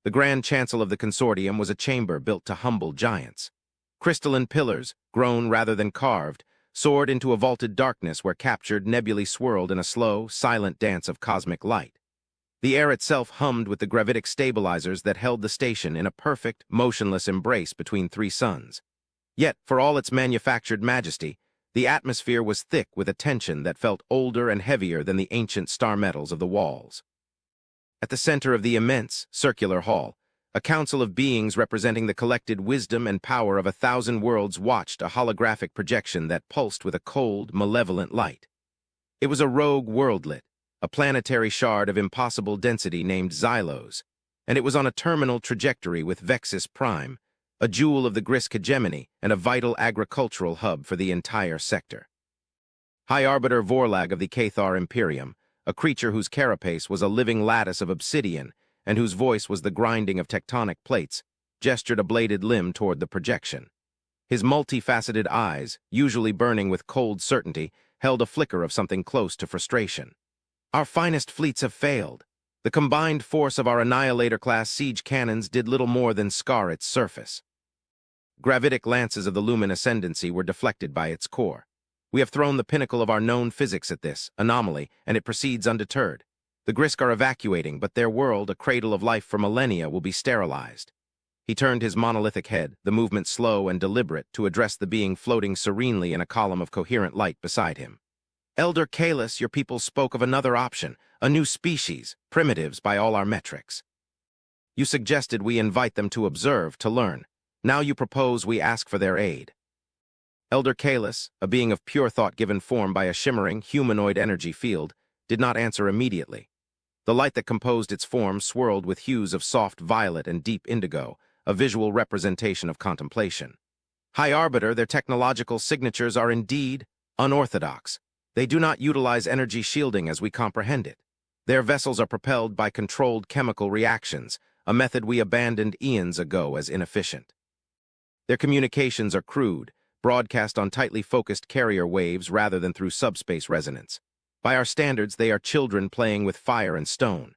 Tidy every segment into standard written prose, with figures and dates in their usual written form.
The grand chancel of the consortium was a chamber built to humble giants. Crystalline pillars, grown rather than carved, soared into a vaulted darkness where captured nebulae swirled in a slow, silent dance of cosmic light. The air itself hummed with the gravitic stabilizers that held the station in a perfect, motionless embrace between three suns. Yet, for all its manufactured majesty, the atmosphere was thick with a tension that felt older and heavier than the ancient star metals of the walls. At the center of the immense, circular hall, a council of beings representing the collected wisdom and power of 1,000 worlds watched a holographic projection that pulsed with a cold, malevolent light. It was a rogue worldlet, a planetary shard of impossible density named Xylos, and it was on a terminal trajectory with Vexus Prime, a jewel of the Grisk hegemony and a vital agricultural hub for the entire sector. High Arbiter Vorlag of the Cathar Imperium, a creature whose carapace was a living lattice of obsidian and whose voice was the grinding of tectonic plates, gestured a bladed limb toward the projection. His multifaceted eyes, usually burning with cold certainty, held a flicker of something close to frustration. Our finest fleets have failed. The combined force of our Annihilator-class siege cannons did little more than scar its surface. Gravitic lances of the Lumen Ascendancy were deflected by its core. We have thrown the pinnacle of our known physics at this anomaly, and it proceeds undeterred. The Grisk are evacuating, but their world, a cradle of life for millennia, will be sterilized. He turned his monolithic head, the movement slow and deliberate, to address the being floating serenely in a column of coherent light beside him. Elder Kalis, your people spoke of another option, a new species, primitives by all our metrics. You suggested we invite them to observe, to learn. Now you propose we ask for their aid. Elder Kalis, a being of pure thought given form by a shimmering, humanoid energy field, did not answer immediately. The light that composed its form swirled with hues of soft violet and deep indigo, a visual representation of contemplation. High Arbiter, their technological signatures are indeed unorthodox. They do not utilize energy shielding as we comprehend it. Their vessels are propelled by controlled chemical reactions, a method we abandoned eons ago as inefficient. Their communications are crude, broadcast on tightly focused carrier waves rather than through subspace resonance. By our standards, they are children playing with fire and stone.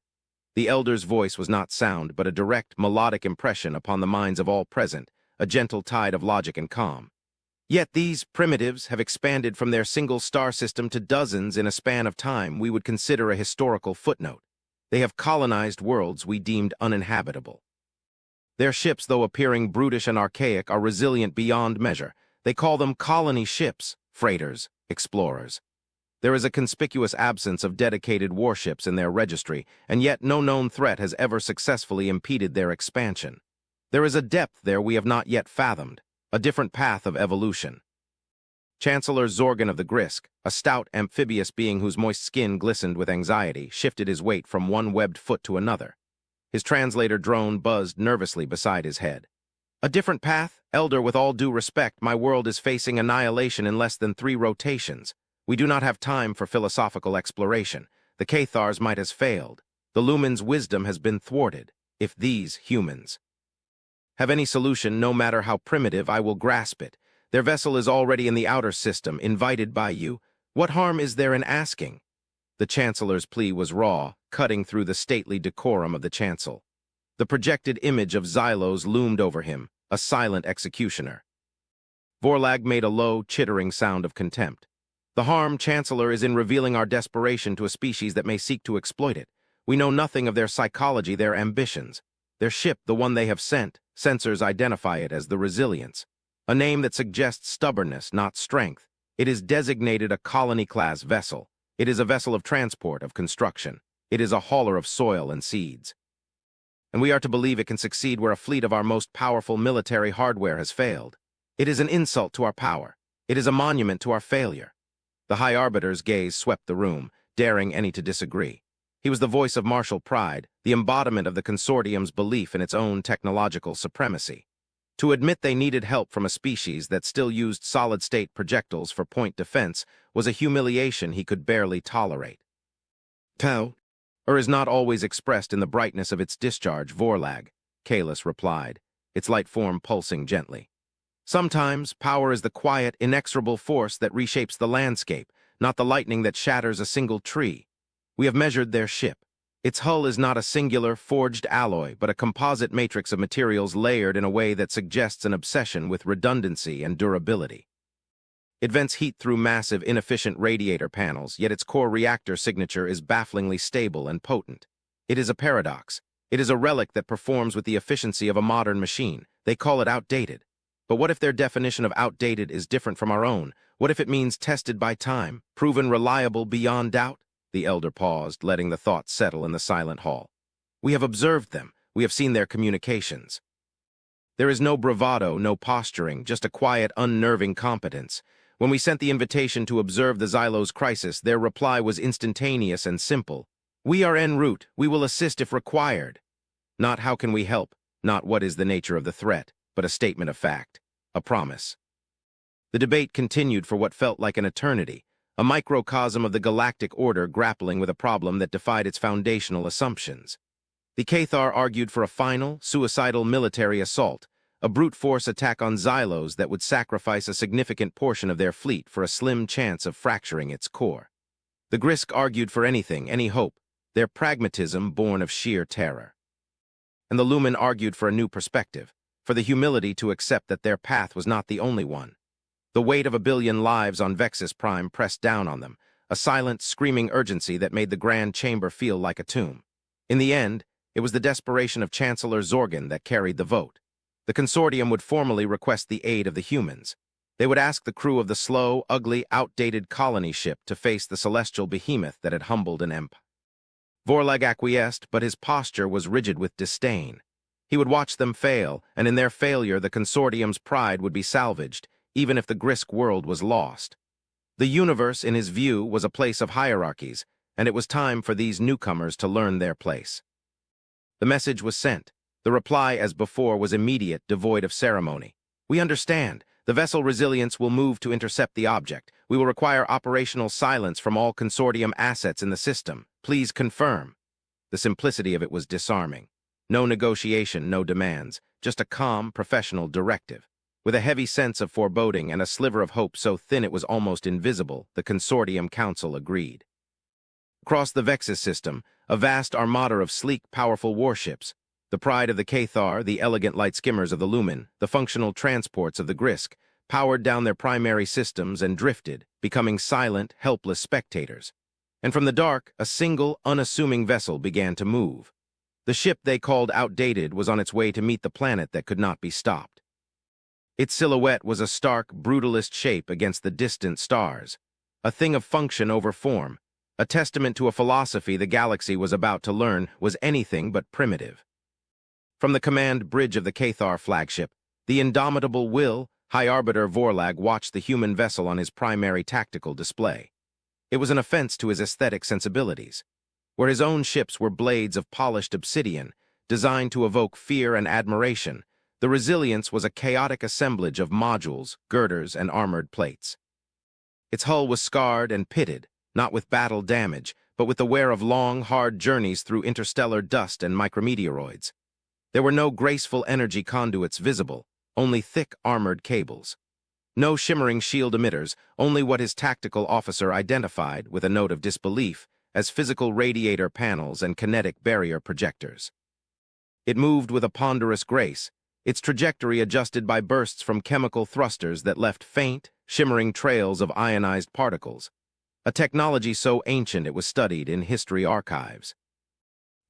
The Elder's voice was not sound, but a direct, melodic impression upon the minds of all present, a gentle tide of logic and calm. Yet these primitives have expanded from their single star system to dozens in a span of time we would consider a historical footnote. They have colonized worlds we deemed uninhabitable. Their ships, though appearing brutish and archaic, are resilient beyond measure. They call them colony ships, freighters, explorers. There is a conspicuous absence of dedicated warships in their registry, and yet no known threat has ever successfully impeded their expansion. There is a depth there we have not yet fathomed, a different path of evolution. Chancellor Zorgan of the Grisk, a stout amphibious being whose moist skin glistened with anxiety, shifted his weight from one webbed foot to another. His translator drone buzzed nervously beside his head. A different path? Elder, with all due respect, my world is facing annihilation in less than 3 rotations. We do not have time for philosophical exploration. The Cathars might have failed. The Lumen's wisdom has been thwarted. If these humans have any solution, no matter how primitive, I will grasp it. Their vessel is already in the outer system, invited by you. What harm is there in asking? The Chancellor's plea was raw, cutting through the stately decorum of the chancel. The projected image of Xylos loomed over him, a silent executioner. Vorlag made a low, chittering sound of contempt. The harm, Chancellor, is in revealing our desperation to a species that may seek to exploit it. We know nothing of their psychology, their ambitions. Their ship, the one they have sent, sensors identify it as the Resilience, a name that suggests stubbornness, not strength. It is designated a colony-class vessel. It is a vessel of transport, of construction. It is a hauler of soil and seeds. And we are to believe it can succeed where a fleet of our most powerful military hardware has failed. It is an insult to our power. It is a monument to our failure. The High Arbiter's gaze swept the room, daring any to disagree. He was the voice of martial pride, the embodiment of the consortium's belief in its own technological supremacy. To admit they needed help from a species that still used solid-state projectiles for point defense was a humiliation he could barely tolerate. Power is not always expressed in the brightness of its discharge, Vorlag, Kalis replied, its light form pulsing gently. Sometimes, power is the quiet, inexorable force that reshapes the landscape, not the lightning that shatters a single tree. We have measured their ship. Its hull is not a singular, forged alloy, but a composite matrix of materials layered in a way that suggests an obsession with redundancy and durability. It vents heat through massive, inefficient radiator panels, yet its core reactor signature is bafflingly stable and potent. It is a paradox. It is a relic that performs with the efficiency of a modern machine. They call it outdated. But what if their definition of outdated is different from our own? What if it means tested by time, proven reliable beyond doubt? The elder paused, letting the thought settle in the silent hall. We have observed them. We have seen their communications. There is no bravado, no posturing, just a quiet, unnerving competence. When we sent the invitation to observe the Xylos crisis, their reply was instantaneous and simple. We are en route. We will assist if required. Not how can we help, not what is the nature of the threat, but a statement of fact, a promise. The debate continued for what felt like an eternity, a microcosm of the galactic order grappling with a problem that defied its foundational assumptions. The Cathar argued for a final, suicidal military assault, a brute force attack on Xylos that would sacrifice a significant portion of their fleet for a slim chance of fracturing its core. The Grisk argued for anything, any hope, their pragmatism born of sheer terror. And the Lumen argued for a new perspective, for the humility to accept that their path was not the only one. The weight of a billion lives on Vexus Prime pressed down on them, a silent, screaming urgency that made the Grand Chamber feel like a tomb. In the end, it was the desperation of Chancellor Zorgan that carried the vote. The consortium would formally request the aid of the humans. They would ask the crew of the slow, ugly, outdated colony ship to face the celestial behemoth that had humbled an empire. Vorlag acquiesced, but his posture was rigid with disdain. He would watch them fail, and in their failure the consortium's pride would be salvaged, even if the Grisk world was lost. The universe, in his view, was a place of hierarchies, and it was time for these newcomers to learn their place. The message was sent. The reply, as before, was immediate, devoid of ceremony. We understand. The vessel Resilience will move to intercept the object. We will require operational silence from all consortium assets in the system. Please confirm. The simplicity of it was disarming. No negotiation, no demands, just a calm, professional directive. With a heavy sense of foreboding and a sliver of hope so thin it was almost invisible, the Consortium Council agreed. Across the Vexus system, a vast armada of sleek, powerful warships, the pride of the Cathar, the elegant light skimmers of the Lumen, the functional transports of the Grisk, powered down their primary systems and drifted, becoming silent, helpless spectators. And from the dark, a single, unassuming vessel began to move. The ship they called outdated was on its way to meet the planet that could not be stopped. Its silhouette was a stark, brutalist shape against the distant stars, a thing of function over form, a testament to a philosophy the galaxy was about to learn was anything but primitive. From the command bridge of the Cathar flagship, the indomitable will, High Arbiter Vorlag watched the human vessel on his primary tactical display. It was an offense to his aesthetic sensibilities. Where his own ships were blades of polished obsidian, designed to evoke fear and admiration, the Resilience was a chaotic assemblage of modules, girders, and armored plates. Its hull was scarred and pitted, not with battle damage, but with the wear of long, hard journeys through interstellar dust and micrometeoroids. There were no graceful energy conduits visible, only thick armored cables. No shimmering shield emitters, only what his tactical officer identified, with a note of disbelief, as physical radiator panels and kinetic barrier projectors. It moved with a ponderous grace, its trajectory adjusted by bursts from chemical thrusters that left faint, shimmering trails of ionized particles, a technology so ancient it was studied in history archives.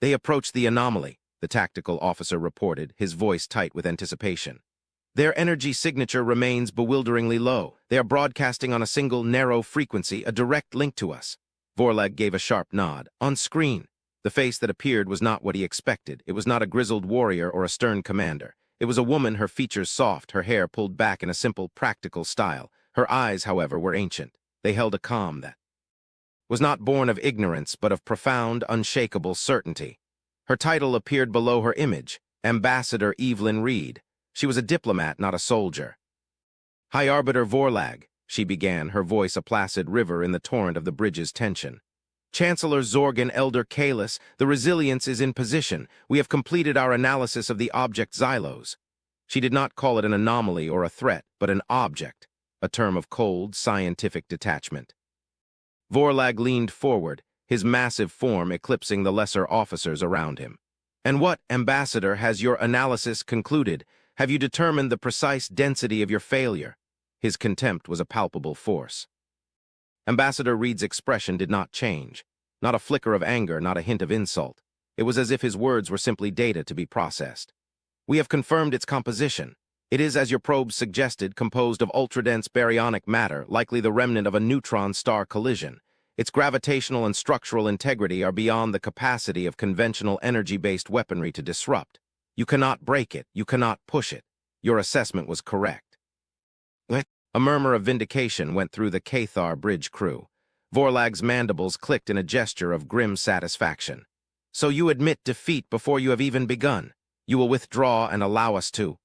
They approached the anomaly, the tactical officer reported, his voice tight with anticipation. Their energy signature remains bewilderingly low. They are broadcasting on a single, narrow frequency, a direct link to us. Vorlag gave a sharp nod. On screen. The face that appeared was not what he expected. It was not a grizzled warrior or a stern commander. It was a woman, her features soft, her hair pulled back in a simple, practical style. Her eyes, however, were ancient. They held a calm that was not born of ignorance, but of profound, unshakable certainty. Her title appeared below her image, Ambassador Evelyn Reed. She was a diplomat, not a soldier. High Arbiter Vorlag, she began, her voice a placid river in the torrent of the bridge's tension. Chancellor Zorgan Elder Kalis, the Resilience is in position. We have completed our analysis of the object Xylos. She did not call it an anomaly or a threat, but an object, a term of cold, scientific detachment. Vorlag leaned forward, his massive form eclipsing the lesser officers around him. "And what, Ambassador, has your analysis concluded? Have you determined the precise density of your failure?" His contempt was a palpable force. Ambassador Reed's expression did not change. Not a flicker of anger, not a hint of insult. It was as if his words were simply data to be processed. "We have confirmed its composition. It is, as your probes suggested, composed of ultradense baryonic matter, likely the remnant of a neutron star collision. Its gravitational and structural integrity are beyond the capacity of conventional energy-based weaponry to disrupt. You cannot break it, you cannot push it. Your assessment was correct." A murmur of vindication went through the Cathar bridge crew. Vorlag's mandibles clicked in a gesture of grim satisfaction. "So you admit defeat before you have even begun. You will withdraw and allow us to—"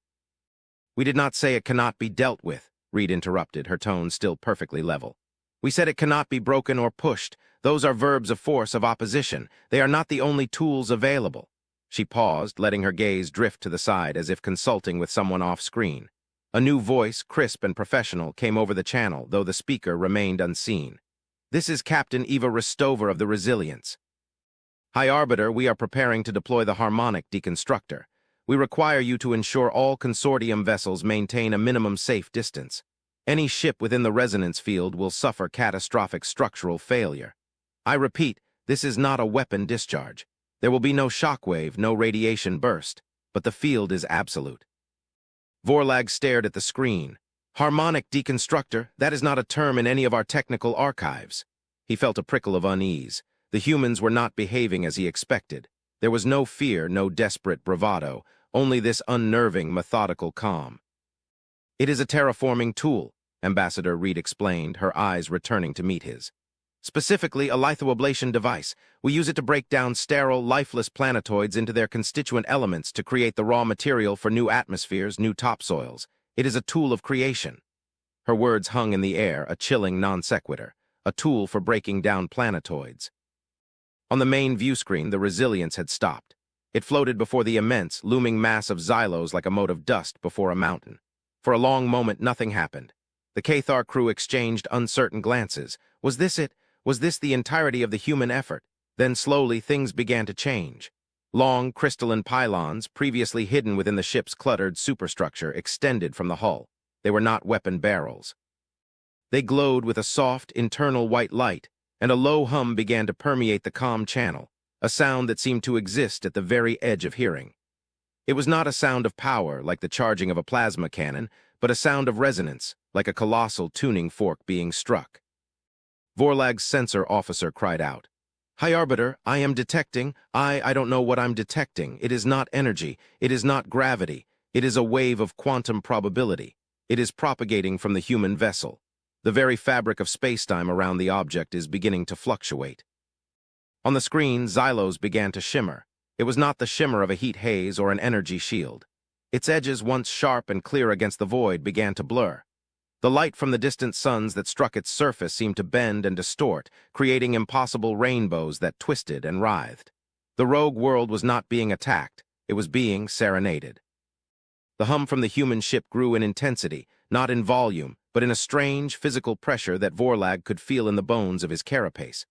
"We did not say it cannot be dealt with," Reed interrupted, her tone still perfectly level. "We said it cannot be broken or pushed. Those are verbs of force, of opposition. They are not the only tools available." She paused, letting her gaze drift to the side as if consulting with someone off-screen. A new voice, crisp and professional, came over the channel, though the speaker remained unseen. "This is Captain Eva Restover of the Resilience. High Arbiter, we are preparing to deploy the harmonic deconstructor. We require you to ensure all consortium vessels maintain a minimum safe distance. Any ship within the resonance field will suffer catastrophic structural failure. I repeat, this is not a weapon discharge. There will be no shockwave, no radiation burst, but the field is absolute." Vorlag stared at the screen. "Harmonic deconstructor, that is not a term in any of our technical archives." He felt a prickle of unease. The humans were not behaving as he expected. There was no fear, no desperate bravado, only this unnerving, methodical calm. "It is a terraforming tool," Ambassador Reed explained, her eyes returning to meet his. "Specifically, a lithoablation device. We use it to break down sterile, lifeless planetoids into their constituent elements to create the raw material for new atmospheres, new topsoils. It is a tool of creation." Her words hung in the air, a chilling non sequitur. A tool for breaking down planetoids. On the main view screen, the Resilience had stopped. It floated before the immense, looming mass of Xylos like a mote of dust before a mountain. For a long moment, nothing happened. The Cathar crew exchanged uncertain glances. Was this it? Was this the entirety of the human effort? Then slowly, things began to change. Long, crystalline pylons, previously hidden within the ship's cluttered superstructure, extended from the hull. They were not weapon barrels. They glowed with a soft, internal white light, and a low hum began to permeate the comm channel, a sound that seemed to exist at the very edge of hearing. It was not a sound of power, like the charging of a plasma cannon, but a sound of resonance, like a colossal tuning fork being struck. Vorlag's sensor officer cried out, "High Arbiter, I am detecting. I don't know what I'm detecting. It is not energy. It is not gravity. It is a wave of quantum probability. It is propagating from the human vessel. The very fabric of spacetime around the object is beginning to fluctuate." On the screen, Xylos began to shimmer. It was not the shimmer of a heat haze or an energy shield. Its edges, once sharp and clear against the void, began to blur. The light from the distant suns that struck its surface seemed to bend and distort, creating impossible rainbows that twisted and writhed. The rogue world was not being attacked. It was being serenaded. The hum from the human ship grew in intensity, not in volume, but in a strange, physical pressure that Vorlag could feel in the bones of his carapace.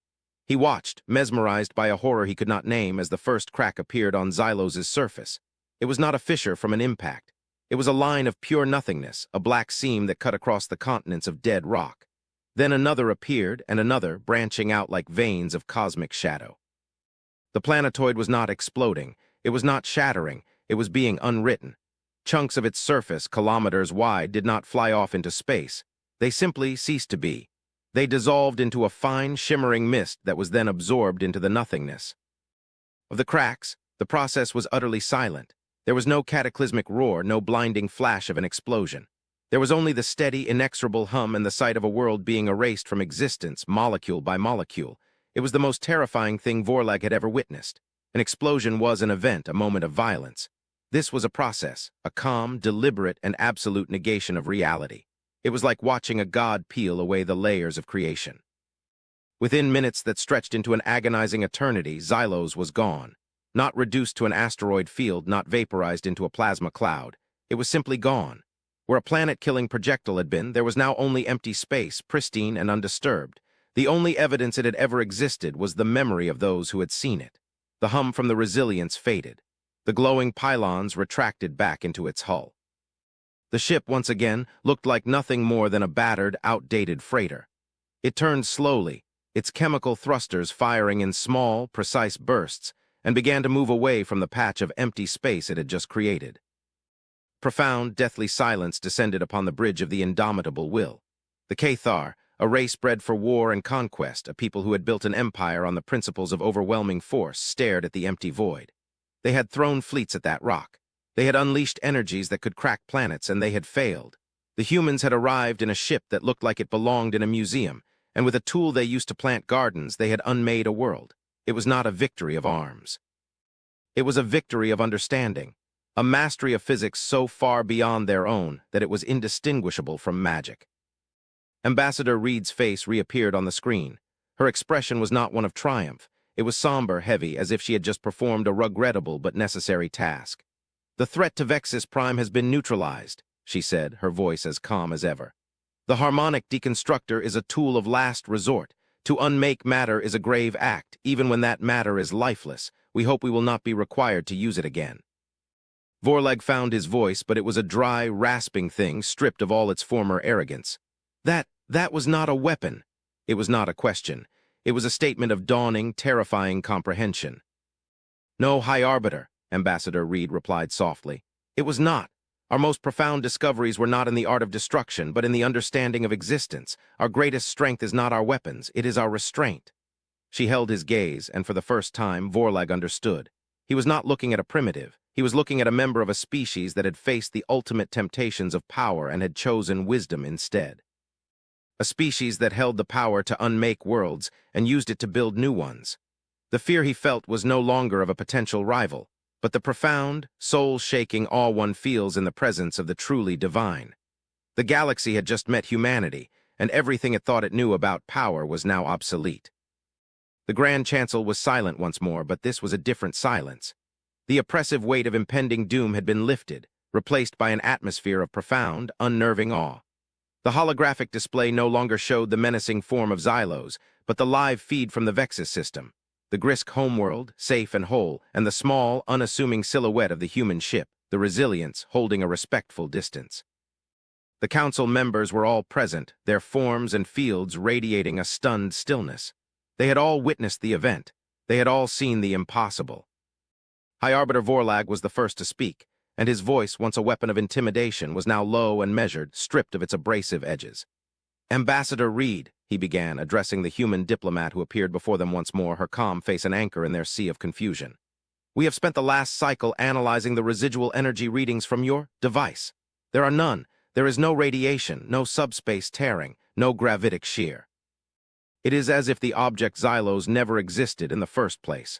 He watched, mesmerized by a horror he could not name, as the first crack appeared on Xylos' surface. It was not a fissure from an impact. It was a line of pure nothingness, a black seam that cut across the continents of dead rock. Then another appeared, and another, branching out like veins of cosmic shadow. The planetoid was not exploding. It was not shattering. It was being unwritten. Chunks of its surface, kilometers wide, did not fly off into space. They simply ceased to be. They dissolved into a fine, shimmering mist that was then absorbed into the nothingness. Of the cracks, the process was utterly silent. There was no cataclysmic roar, no blinding flash of an explosion. There was only the steady, inexorable hum and the sight of a world being erased from existence, molecule by molecule. It was the most terrifying thing Vorlag had ever witnessed. An explosion was an event, a moment of violence. This was a process, a calm, deliberate, and absolute negation of reality. It was like watching a god peel away the layers of creation. Within minutes that stretched into an agonizing eternity, Xylos was gone. Not reduced to an asteroid field, not vaporized into a plasma cloud. It was simply gone. Where a planet-killing projectile had been, there was now only empty space, pristine and undisturbed. The only evidence it had ever existed was the memory of those who had seen it. The hum from the resilience faded. The glowing pylons retracted back into its hull. The ship, once again, looked like nothing more than a battered, outdated freighter. It turned slowly, its chemical thrusters firing in small, precise bursts, and began to move away from the patch of empty space it had just created. Profound, deathly silence descended upon the bridge of the indomitable will. The Cathar, a race bred for war and conquest, a people who had built an empire on the principles of overwhelming force, stared at the empty void. They had thrown fleets at that rock. They had unleashed energies that could crack planets, and they had failed. The humans had arrived in a ship that looked like it belonged in a museum, and with a tool they used to plant gardens, they had unmade a world. It was not a victory of arms. It was a victory of understanding, a mastery of physics so far beyond their own that it was indistinguishable from magic. Ambassador Reed's face reappeared on the screen. Her expression was not one of triumph. It was somber, heavy, as if she had just performed a regrettable but necessary task. "The threat to Vexus Prime has been neutralized," she said, her voice as calm as ever. "The harmonic deconstructor is a tool of last resort. To unmake matter is a grave act, even when that matter is lifeless. We hope we will not be required to use it again." Vorlag found his voice, but it was a dry, rasping thing, stripped of all its former arrogance. That was not a weapon. It was not a question. It was a statement of dawning, terrifying comprehension. "No, High Arbiter," Ambassador Reed replied softly. "It was not. Our most profound discoveries were not in the art of destruction, but in the understanding of existence. Our greatest strength is not our weapons, it is our restraint." She held his gaze, and for the first time, Vorlag understood. He was not looking at a primitive. He was looking at a member of a species that had faced the ultimate temptations of power and had chosen wisdom instead. A species that held the power to unmake worlds and used it to build new ones. The fear he felt was no longer of a potential rival, but the profound, soul-shaking awe one feels in the presence of the truly divine. The galaxy had just met humanity, and everything it thought it knew about power was now obsolete. The Grand Chancellor was silent once more, but this was a different silence. The oppressive weight of impending doom had been lifted, replaced by an atmosphere of profound, unnerving awe. The holographic display no longer showed the menacing form of Xylos, but the live feed from the Vexus system, the Grisk homeworld, safe and whole, and the small, unassuming silhouette of the human ship, the Resilience, holding a respectful distance. The council members were all present, their forms and fields radiating a stunned stillness. They had all witnessed the event. They had all seen the impossible. High Arbiter Vorlag was the first to speak, and his voice, once a weapon of intimidation, was now low and measured, stripped of its abrasive edges. "Ambassador Reed," he began, addressing the human diplomat who appeared before them once more, her calm face an anchor in their sea of confusion. "We have spent the last cycle analyzing the residual energy readings from your device. There are none. There is no radiation, no subspace tearing, no gravitic shear. It is as if the object Xylos never existed in the first place.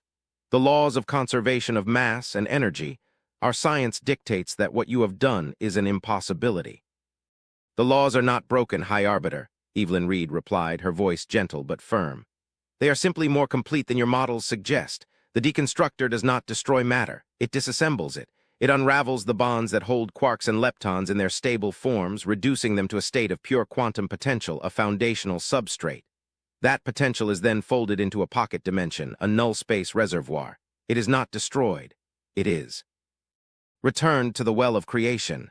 The laws of conservation of mass and energy, our science dictates that what you have done is an impossibility." "The laws are not broken, High Arbiter," Evelyn Reed replied, her voice gentle but firm. "They are simply more complete than your models suggest. The deconstructor does not destroy matter. It disassembles it. It unravels the bonds that hold quarks and leptons in their stable forms, reducing them to a state of pure quantum potential, a foundational substrate. That potential is then folded into a pocket dimension, a null space reservoir. It is not destroyed. It is returned to the well of creation."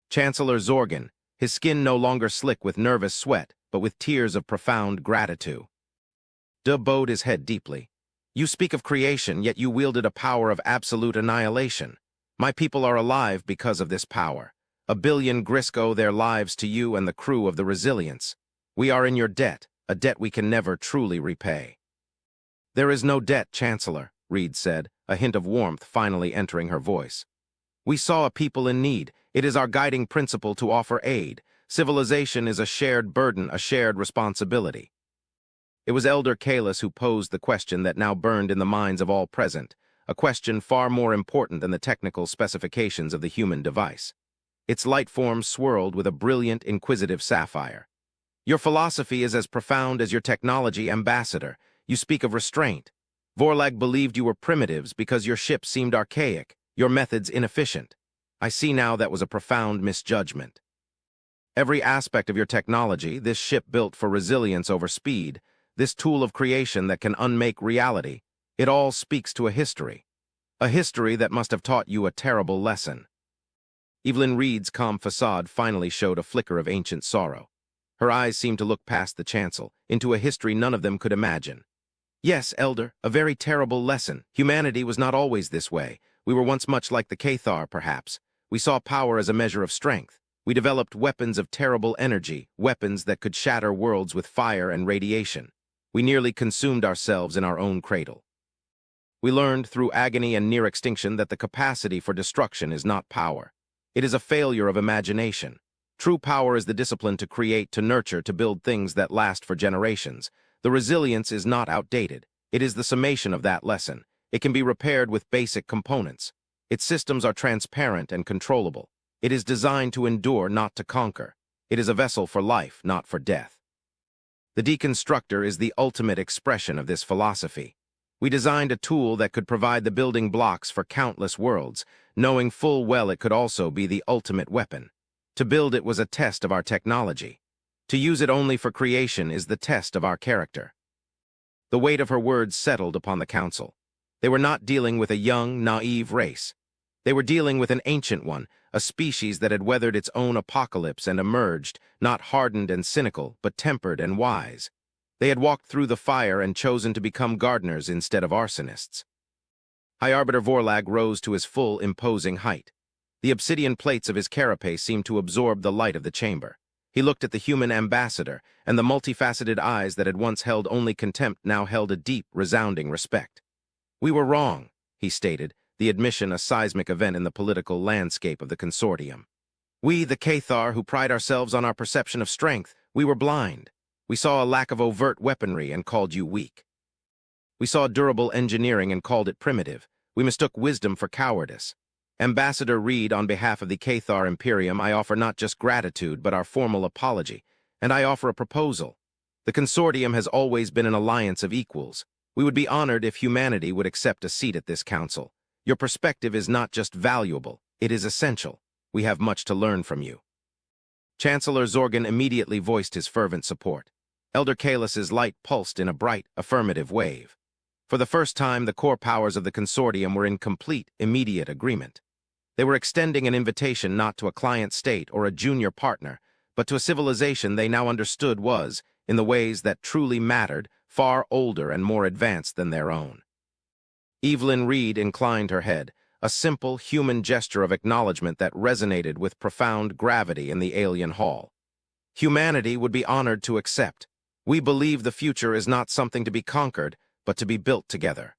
Chancellor Zorgan, his skin no longer slick with nervous sweat, but with tears of profound gratitude, bowed his head deeply. "You speak of creation, yet you wielded a power of absolute annihilation. My people are alive because of this power. 1 billion Grisk owe their lives to you and the crew of the Resilience. We are in your debt, a debt we can never truly repay." "There is no debt, Chancellor," Reed said, a hint of warmth finally entering her voice. "We saw a people in need. It is our guiding principle to offer aid. Civilization is a shared burden, a shared responsibility." It was Elder Kalis who posed the question that now burned in the minds of all present, a question far more important than the technical specifications of the human device. Its light form swirled with a brilliant, inquisitive sapphire. "Your philosophy is as profound as your technology, Ambassador. You speak of restraint. Vorlag believed you were primitives because your ship seemed archaic, your methods inefficient. I see now that was a profound misjudgment." Every aspect of your technology, this ship built for resilience over speed, this tool of creation that can unmake reality, it all speaks to a history. A history that must have taught you a terrible lesson. Evelyn Reed's calm facade finally showed a flicker of ancient sorrow. Her eyes seemed to look past the chancel, into a history none of them could imagine. Yes, Elder, a very terrible lesson. Humanity was not always this way. We were once much like the Cathar, perhaps. We saw power as a measure of strength. We developed weapons of terrible energy, weapons that could shatter worlds with fire and radiation. We nearly consumed ourselves in our own cradle. We learned through agony and near extinction that the capacity for destruction is not power. It is a failure of imagination. True power is the discipline to create, to nurture, to build things that last for generations. The resilience is not outdated. It is the summation of that lesson. It can be repaired with basic components. Its systems are transparent and controllable. It is designed to endure, not to conquer. It is a vessel for life, not for death. The deconstructor is the ultimate expression of this philosophy. We designed a tool that could provide the building blocks for countless worlds, knowing full well it could also be the ultimate weapon. To build it was a test of our technology. To use it only for creation is the test of our character. The weight of her words settled upon the council. They were not dealing with a young, naive race. They were dealing with an ancient one, a species that had weathered its own apocalypse and emerged, not hardened and cynical, but tempered and wise. They had walked through the fire and chosen to become gardeners instead of arsonists. High Arbiter Vorlag rose to his full, imposing height. The obsidian plates of his carapace seemed to absorb the light of the chamber. He looked at the human ambassador, and the multifaceted eyes that had once held only contempt now held a deep, resounding respect. "We were wrong," he stated, the admission a seismic event in the political landscape of the consortium. "We, the Cathar, who pride ourselves on our perception of strength, we were blind. We saw a lack of overt weaponry and called you weak. We saw durable engineering and called it primitive. We mistook wisdom for cowardice. Ambassador Reed, on behalf of the Cathar Imperium, I offer not just gratitude, but our formal apology. And I offer a proposal. The consortium has always been an alliance of equals. We would be honored if humanity would accept a seat at this council. Your perspective is not just valuable, it is essential. We have much to learn from you." Chancellor Zorgan immediately voiced his fervent support. Elder Kaelus's light pulsed in a bright, affirmative wave. For the first time, the core powers of the consortium were in complete, immediate agreement. They were extending an invitation not to a client state or a junior partner, but to a civilization they now understood was, in the ways that truly mattered, far older and more advanced than their own. Evelyn Reed inclined her head, a simple, human gesture of acknowledgement that resonated with profound gravity in the alien hall. Humanity would be honored to accept. We believe the future is not something to be conquered, but to be built together.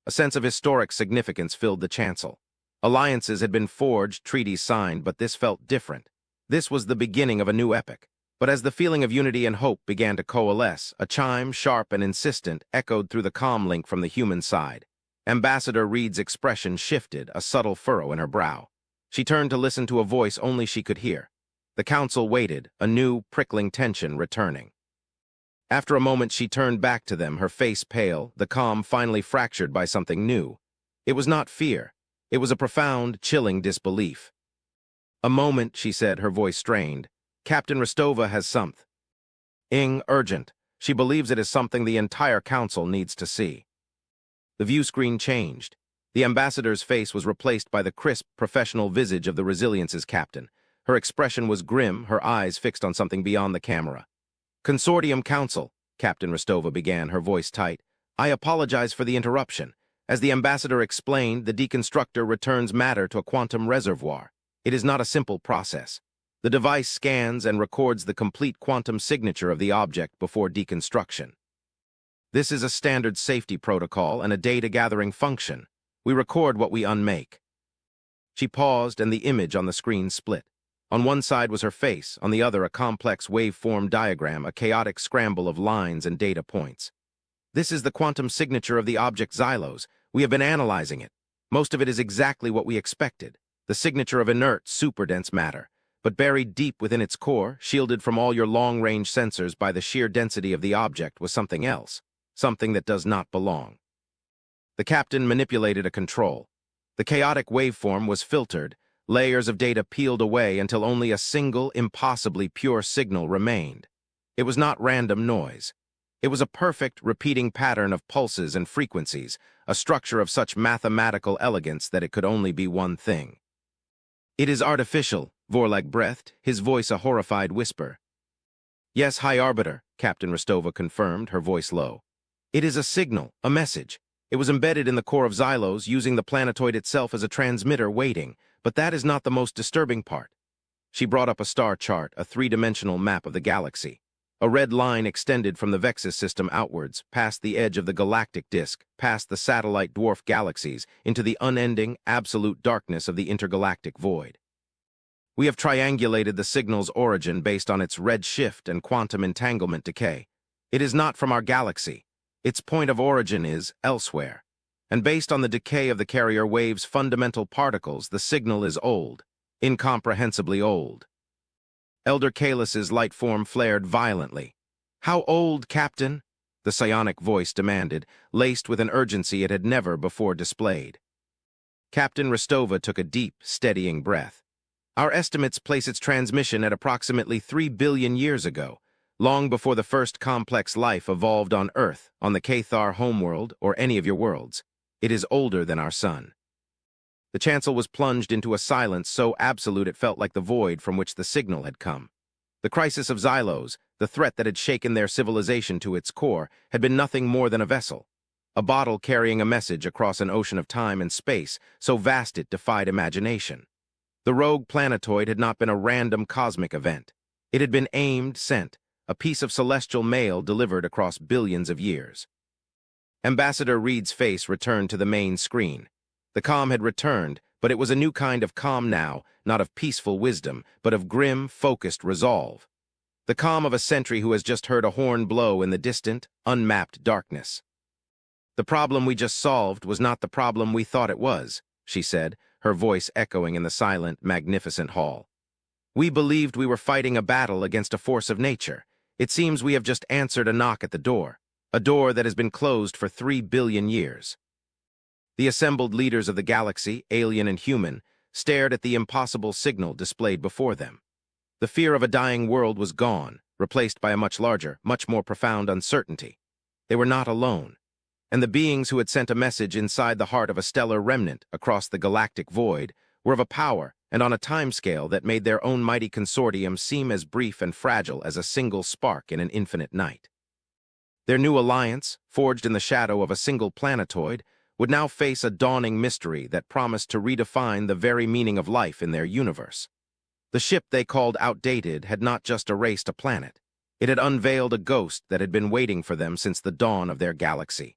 A sense of historic significance filled the chancel. Alliances had been forged, treaties signed, but this felt different. This was the beginning of a new epoch. But as the feeling of unity and hope began to coalesce, a chime, sharp and insistent, echoed through the comm link from the human side. Ambassador Reed's expression shifted, a subtle furrow in her brow. She turned to listen to a voice only she could hear. The council waited, a new, prickling tension returning. After a moment, she turned back to them, her face pale, the calm finally fractured by something new. It was not fear. It was a profound, chilling disbelief. "A moment," she said, her voice strained. "Captain Rostova has something. Urgent. She believes it is something the entire council needs to see." The view screen changed. The ambassador's face was replaced by the crisp, professional visage of the Resilience's captain. Her expression was grim, her eyes fixed on something beyond the camera. "Consortium Council," Captain Rostova began, her voice tight. "I apologize for the interruption. As the ambassador explained, the deconstructor returns matter to a quantum reservoir. It is not a simple process. The device scans and records the complete quantum signature of the object before deconstruction. This is a standard safety protocol and a data-gathering function. We record what we unmake." She paused, and the image on the screen split. On one side was her face, on the other a complex waveform diagram, a chaotic scramble of lines and data points. "This is the quantum signature of the object Xylos. We have been analyzing it. Most of it is exactly what we expected. The signature of inert, superdense matter. But buried deep within its core, shielded from all your long-range sensors by the sheer density of the object, was something else. Something that does not belong." The captain manipulated a control. The chaotic waveform was filtered, layers of data peeled away until only a single, impossibly pure signal remained. It was not random noise. It was a perfect, repeating pattern of pulses and frequencies, a structure of such mathematical elegance that it could only be one thing. "It is artificial," Vorlag breathed, his voice a horrified whisper. "Yes, High Arbiter," Captain Rostova confirmed, her voice low. "It is a signal, a message. It was embedded in the core of Xylos, using the planetoid itself as a transmitter waiting, but that is not the most disturbing part." She brought up a star chart, a three-dimensional map of the galaxy. A red line extended from the Vexus system outwards, past the edge of the galactic disk, past the satellite dwarf galaxies, into the unending, absolute darkness of the intergalactic void. "We have triangulated the signal's origin based on its red shift and quantum entanglement decay. It is not from our galaxy. Its point of origin is elsewhere. And based on the decay of the carrier wave's fundamental particles, the signal is old, incomprehensibly old." Elder Kalis's light form flared violently. "How old, Captain?" the psionic voice demanded, laced with an urgency it had never before displayed. Captain Rostova took a deep, steadying breath. "Our estimates place its transmission at approximately 3 billion years ago, long before the first complex life evolved on Earth, on the Cathar homeworld, or any of your worlds. It is older than our sun." The Chancellor was plunged into a silence so absolute it felt like the void from which the signal had come. The crisis of Xylos, the threat that had shaken their civilization to its core, had been nothing more than a vessel. A bottle carrying a message across an ocean of time and space, so vast it defied imagination. The rogue planetoid had not been a random cosmic event. It had been aimed, sent, a piece of celestial mail delivered across billions of years. Ambassador Reed's face returned to the main screen. The calm had returned, but it was a new kind of calm now, not of peaceful wisdom, but of grim, focused resolve. The calm of a sentry who has just heard a horn blow in the distant, unmapped darkness. "The problem we just solved was not the problem we thought it was," she said, her voice echoing in the silent, magnificent hall. "We believed we were fighting a battle against a force of nature. It seems we have just answered a knock at the door, a door that has been closed for 3 billion years. The assembled leaders of the galaxy, alien and human, stared at the impossible signal displayed before them. The fear of a dying world was gone, replaced by a much larger, much more profound uncertainty. They were not alone, and the beings who had sent a message inside the heart of a stellar remnant across the galactic void were of a power and on a timescale that made their own mighty consortium seem as brief and fragile as a single spark in an infinite night. Their new alliance, forged in the shadow of a single planetoid, would now face a dawning mystery that promised to redefine the very meaning of life in their universe. The ship they called outdated had not just erased a planet. It had unveiled a ghost that had been waiting for them since the dawn of their galaxy.